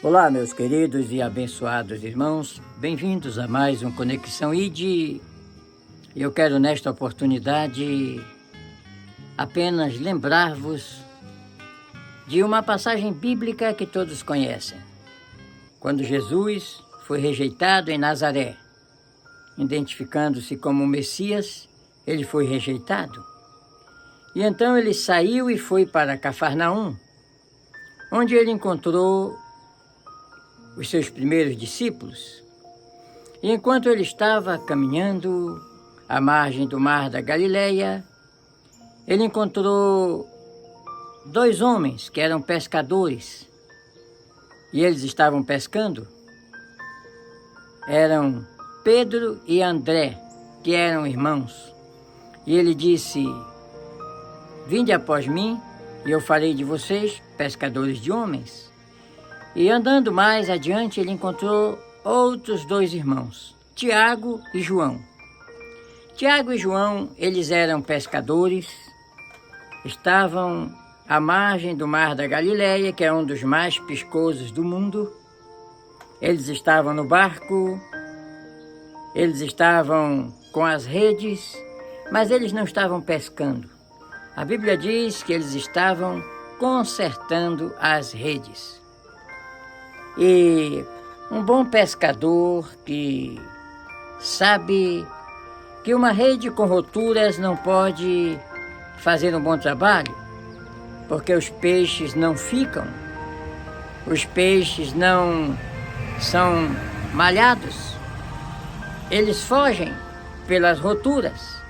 Olá, meus queridos e abençoados irmãos, bem-vindos a mais um Conexão ID. Eu quero nesta oportunidade apenas lembrar-vos de uma passagem bíblica que todos conhecem. Quando Jesus foi rejeitado em Nazaré, identificando-se como Messias, ele foi rejeitado. E então ele saiu e foi para Cafarnaum, onde ele encontrou os seus primeiros discípulos. E enquanto ele estava caminhando à margem do mar da Galileia, ele encontrou dois homens que eram pescadores. E eles estavam pescando. Eram Pedro e André, que eram irmãos. E ele disse: "Vinde após mim, e eu farei de vocês pescadores de homens." E andando mais adiante, ele encontrou outros dois irmãos, Tiago e João. Tiago e João, eles eram pescadores, estavam à margem do mar da Galileia, que é um dos mais piscosos do mundo. Eles estavam no barco, eles estavam com as redes, mas eles não estavam pescando. A Bíblia diz que eles estavam consertando as redes. E um bom pescador que sabe que uma rede com roturas não pode fazer um bom trabalho, porque os peixes não ficam, os peixes não são malhados, eles fogem pelas roturas.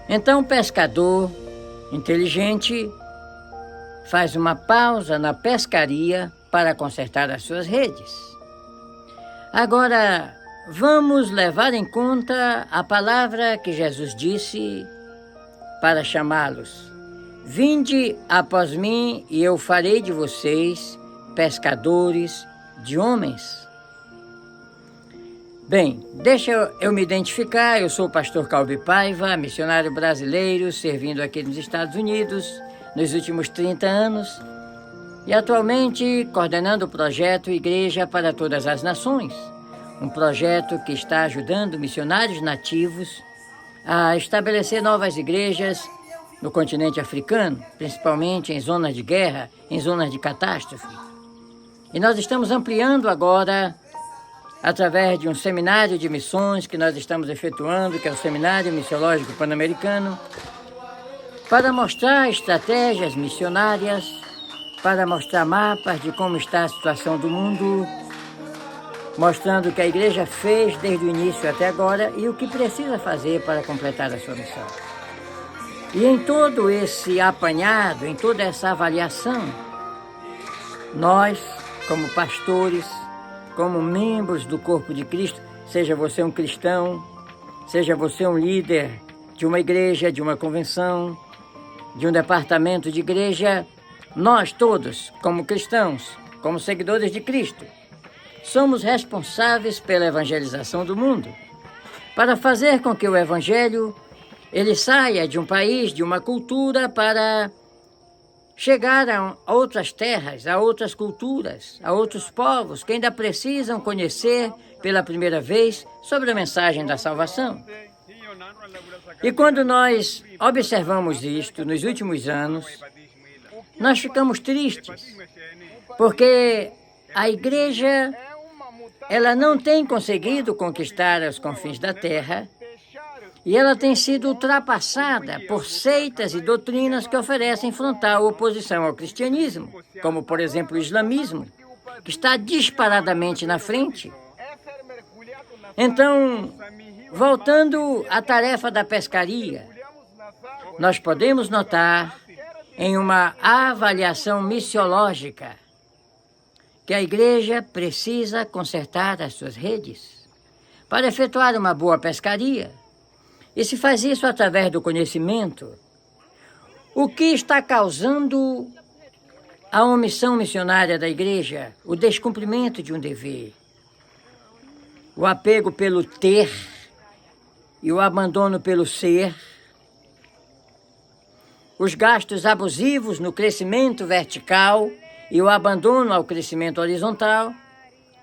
Então o pescador inteligente faz uma pausa na pescaria para consertar as suas redes. Agora, vamos levar em conta a palavra que Jesus disse para chamá-los: "Vinde após mim e eu farei de vocês pescadores de homens." Bem, deixa eu me identificar. Eu sou o pastor Calbi Paiva, missionário brasileiro, servindo aqui nos Estados Unidos nos últimos 30 anos, e atualmente coordenando o projeto Igreja para Todas as Nações, um projeto que está ajudando missionários nativos a estabelecer novas igrejas no continente africano, principalmente em zonas de guerra, em zonas de catástrofe. E nós estamos ampliando agora, através de um seminário de missões que nós estamos efetuando, que é o Seminário Missiológico Pan-Americano, para mostrar estratégias missionárias, para mostrar mapas de como está a situação do mundo, mostrando o que a igreja fez desde o início até agora e o que precisa fazer para completar a sua missão. E em todo esse apanhado, em toda essa avaliação, nós, como pastores, como membros do corpo de Cristo, seja você um cristão, seja você um líder de uma igreja, de uma convenção, de um departamento de igreja, nós todos, como cristãos, como seguidores de Cristo, somos responsáveis pela evangelização do mundo, para fazer com que o evangelho ele saia de um país, de uma cultura, para chegar a outras terras, a outras culturas, a outros povos que ainda precisam conhecer pela primeira vez sobre a mensagem da salvação. E quando nós observamos isto nos últimos anos, nós ficamos tristes, porque a igreja ela não tem conseguido conquistar os confins da terra e ela tem sido ultrapassada por seitas e doutrinas que oferecem frontal oposição ao cristianismo, como, por exemplo, o islamismo, que está disparadamente na frente. Então, voltando à tarefa da pescaria, nós podemos notar, em uma avaliação missiológica, que a igreja precisa consertar as suas redes para efetuar uma boa pescaria. E se faz isso através do conhecimento, o que está causando a omissão missionária da igreja, o descumprimento de um dever, o apego pelo ter e o abandono pelo ser, os gastos abusivos no crescimento vertical e o abandono ao crescimento horizontal.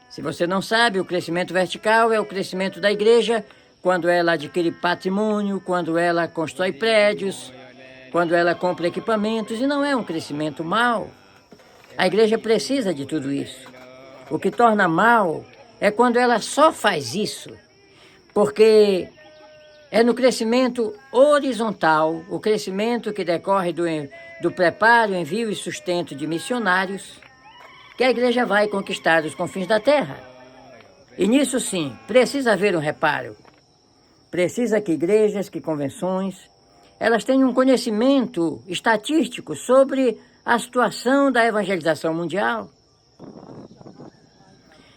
Se você não sabe, o crescimento vertical é o crescimento da igreja, quando ela adquire patrimônio, quando ela constrói prédios, quando ela compra equipamentos, e não é um crescimento mau. A igreja precisa de tudo isso. O que torna mal é quando ela só faz isso, porque é no crescimento horizontal, o crescimento que decorre do preparo, envio e sustento de missionários, que a igreja vai conquistar os confins da terra. E nisso sim, precisa haver um reparo. Precisa que igrejas, que convenções, elas tenham um conhecimento estatístico sobre a situação da evangelização mundial.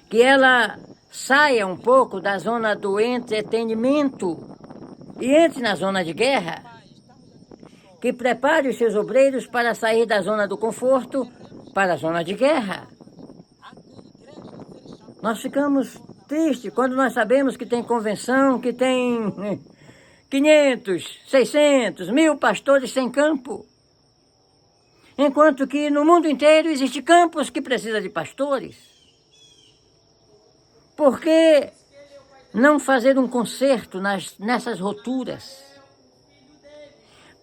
Que ela saia um pouco da zona do entretenimento e entre na zona de guerra. Que prepare os seus obreiros para sair da zona do conforto para a zona de guerra. Nós ficamos tristes quando nós sabemos que tem convenção, que tem 500, 600, 1000 pastores sem campo. Enquanto que no mundo inteiro existe campos que precisam de pastores. Por que não fazer um conserto nessas roturas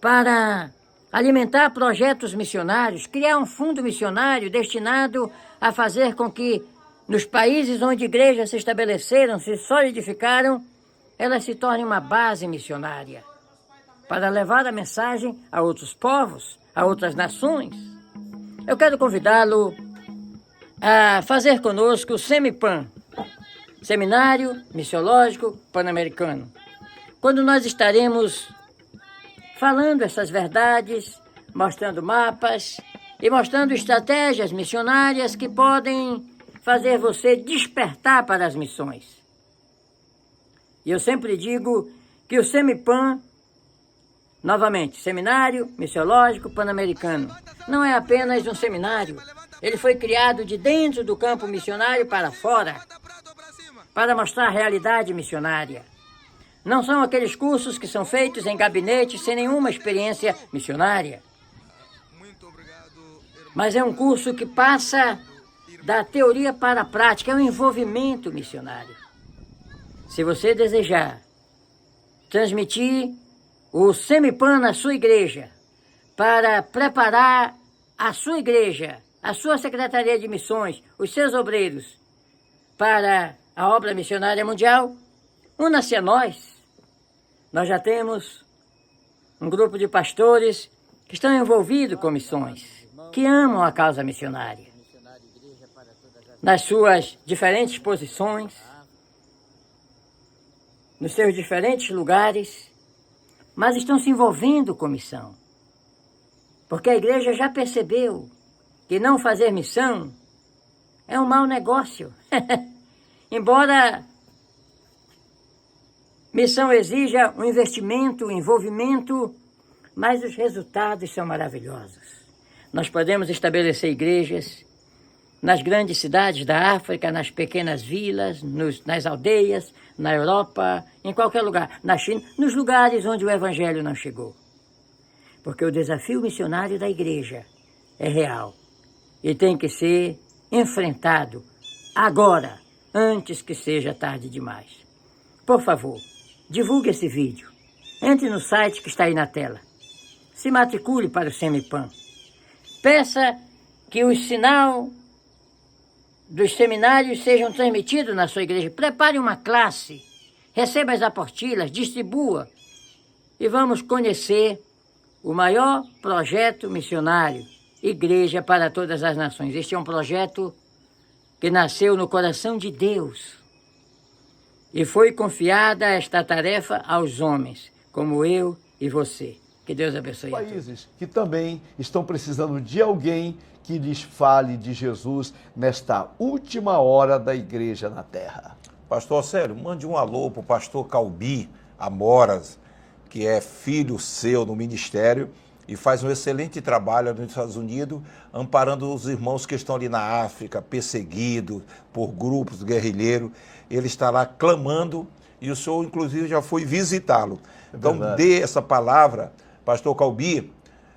para alimentar projetos missionários, criar um fundo missionário destinado a fazer com que nos países onde igrejas se estabeleceram, se solidificaram, elas se tornem uma base missionária para levar a mensagem a outros povos, a outras nações? Eu quero convidá-lo a fazer conosco o SEMIPAN, Seminário Missiológico Pan-Americano, quando nós estaremos falando essas verdades, mostrando mapas e mostrando estratégias missionárias que podem fazer você despertar para as missões. E eu sempre digo que o SEMIPAN, novamente, Seminário Missiológico Pan-Americano, não é apenas um seminário. Ele foi criado de dentro do campo missionário para fora, para mostrar a realidade missionária. Não são aqueles cursos que são feitos em gabinetes sem nenhuma experiência missionária. Mas é um curso que passa da teoria para a prática, é um envolvimento missionário. Se você desejar transmitir o SEMIPAN na sua igreja, para preparar a sua igreja, a sua secretaria de missões, os seus obreiros, para a obra missionária mundial, una-se a nós. Nós já temos um grupo de pastores que estão envolvidos com missões, que amam a causa missionária, nas suas diferentes posições, nos seus diferentes lugares, mas estão se envolvendo com missão. Porque a igreja já percebeu que não fazer missão é um mau negócio. Embora missão exija um investimento, um envolvimento, mas os resultados são maravilhosos. Nós podemos estabelecer igrejas nas grandes cidades da África, nas pequenas vilas, nas aldeias, na Europa, em qualquer lugar, na China, nos lugares onde o Evangelho não chegou. Porque o desafio missionário da igreja é real e tem que ser enfrentado agora, antes que seja tarde demais. Por favor, divulgue esse vídeo. Entre no site que está aí na tela. Se matricule para o SEMIPAN. Peça que o sinal dos seminários sejam transmitidos na sua igreja. Prepare uma classe, receba as apostilas, distribua. E vamos conhecer o maior projeto missionário, Igreja para Todas as Nações. Este é um projeto que nasceu no coração de Deus e foi confiada esta tarefa aos homens, como eu e você. Que Deus abençoe a todos. Países que também estão precisando de alguém que lhes fale de Jesus nesta última hora da igreja na terra. Pastor Célio, mande um alô para o pastor Calbi Amoras, que é filho seu no ministério e faz um excelente trabalho nos Estados Unidos, amparando os irmãos que estão ali na África, perseguidos por grupos guerrilheiros. Ele está lá clamando e o senhor, inclusive, já foi visitá-lo. Então, dê essa palavra, pastor Calbi,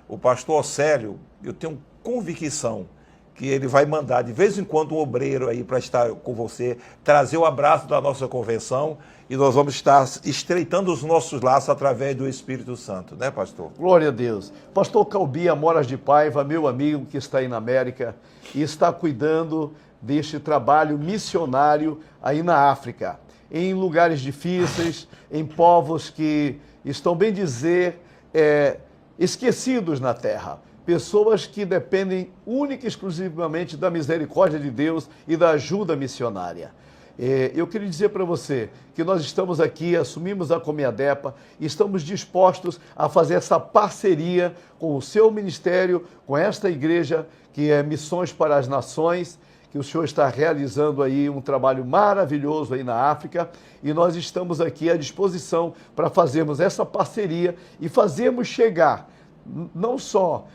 o pastor Célio, eu tenho convicção que ele vai mandar de vez em quando um obreiro aí para estar com você, trazer o abraço da nossa convenção, e nós vamos estar estreitando os nossos laços através do Espírito Santo, né, pastor? Glória a Deus. Pastor Calbi Amoras de Paiva, meu amigo que está aí na América e está cuidando deste trabalho missionário aí na África, em lugares difíceis, em povos que estão, bem dizer, esquecidos na terra. Pessoas que dependem única e exclusivamente da misericórdia de Deus e da ajuda missionária. Eu queria dizer para você que nós estamos aqui, assumimos a Comiadepa e estamos dispostos a fazer essa parceria com o seu ministério, com esta igreja, que é Missões para as Nações, que o senhor está realizando aí um trabalho maravilhoso aí na África, e nós estamos aqui à disposição para fazermos essa parceria e fazermos chegar não só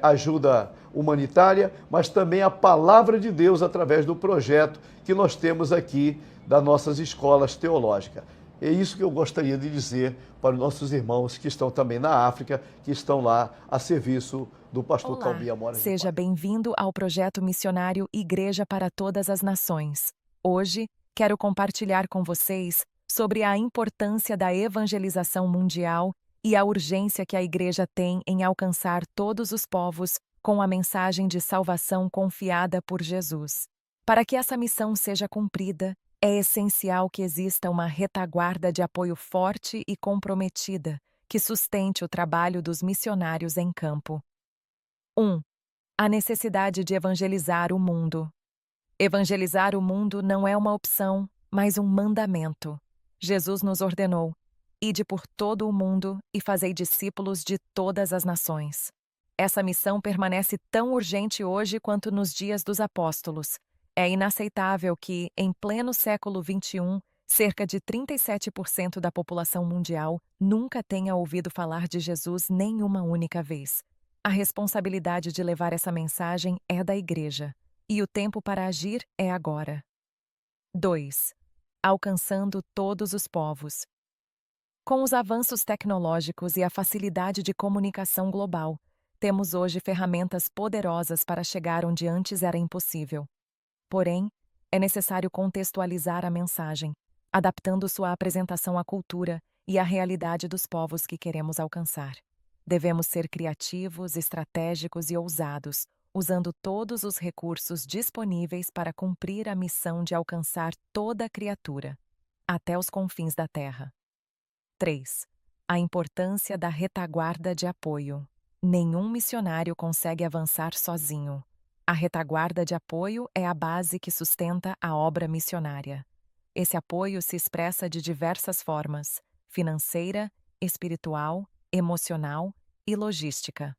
ajuda humanitária, mas também a palavra de Deus através do projeto que nós temos aqui das nossas escolas teológicas. É isso que eu gostaria de dizer para os nossos irmãos que estão também na África, que estão lá a serviço do pastor Calbi Amoras de Paiva. Seja bem-vindo ao projeto missionário Igreja para Todas as Nações. Hoje, quero compartilhar com vocês sobre a importância da evangelização mundial e a urgência que a Igreja tem em alcançar todos os povos com a mensagem de salvação confiada por Jesus. Para que essa missão seja cumprida, é essencial que exista uma retaguarda de apoio forte e comprometida que sustente o trabalho dos missionários em campo. 1. A necessidade de evangelizar o mundo. Evangelizar o mundo não é uma opção, mas um mandamento. Jesus nos ordenou: ide por todo o mundo e fazei discípulos de todas as nações. Essa missão permanece tão urgente hoje quanto nos dias dos apóstolos. É inaceitável que, em pleno século XXI, cerca de 37% da população mundial nunca tenha ouvido falar de Jesus nenhuma única vez. A responsabilidade de levar essa mensagem é da Igreja, e o tempo para agir é agora. 2. Alcançando todos os povos. Com os avanços tecnológicos e a facilidade de comunicação global, temos hoje ferramentas poderosas para chegar onde antes era impossível. Porém, é necessário contextualizar a mensagem, adaptando sua apresentação à cultura e à realidade dos povos que queremos alcançar. Devemos ser criativos, estratégicos e ousados, usando todos os recursos disponíveis para cumprir a missão de alcançar toda a criatura, até os confins da Terra. 3. A importância da retaguarda de apoio. Nenhum missionário consegue avançar sozinho. A retaguarda de apoio é a base que sustenta a obra missionária. Esse apoio se expressa de diversas formas: financeira, espiritual, emocional e logística.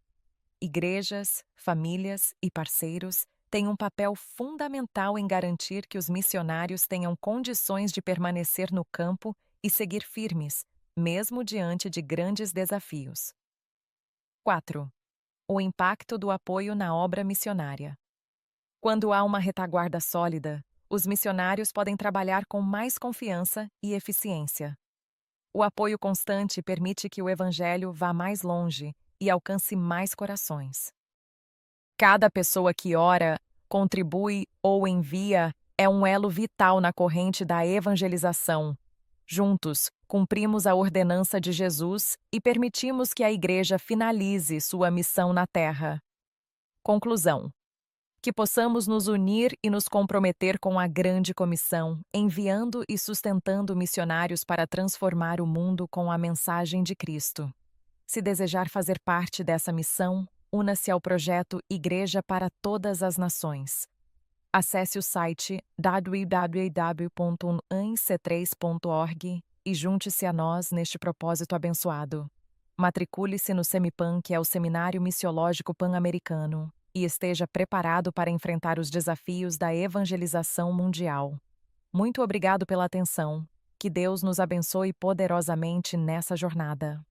Igrejas, famílias e parceiros têm um papel fundamental em garantir que os missionários tenham condições de permanecer no campo e seguir firmes, mesmo diante de grandes desafios. 4. O impacto do apoio na obra missionária. Quando há uma retaguarda sólida, os missionários podem trabalhar com mais confiança e eficiência. O apoio constante permite que o Evangelho vá mais longe e alcance mais corações. Cada pessoa que ora, contribui ou envia é um elo vital na corrente da evangelização. Juntos, cumprimos a ordenança de Jesus e permitimos que a Igreja finalize sua missão na Terra. Conclusão: que possamos nos unir e nos comprometer com a grande comissão, enviando e sustentando missionários para transformar o mundo com a mensagem de Cristo. Se desejar fazer parte dessa missão, una-se ao projeto Igreja para Todas as Nações. Acesse o site www.unc3.org e junte-se a nós neste propósito abençoado. Matricule-se no Semipan, que é o Seminário Missiológico Pan-Americano, e esteja preparado para enfrentar os desafios da evangelização mundial. Muito obrigado pela atenção. Que Deus nos abençoe poderosamente nessa jornada.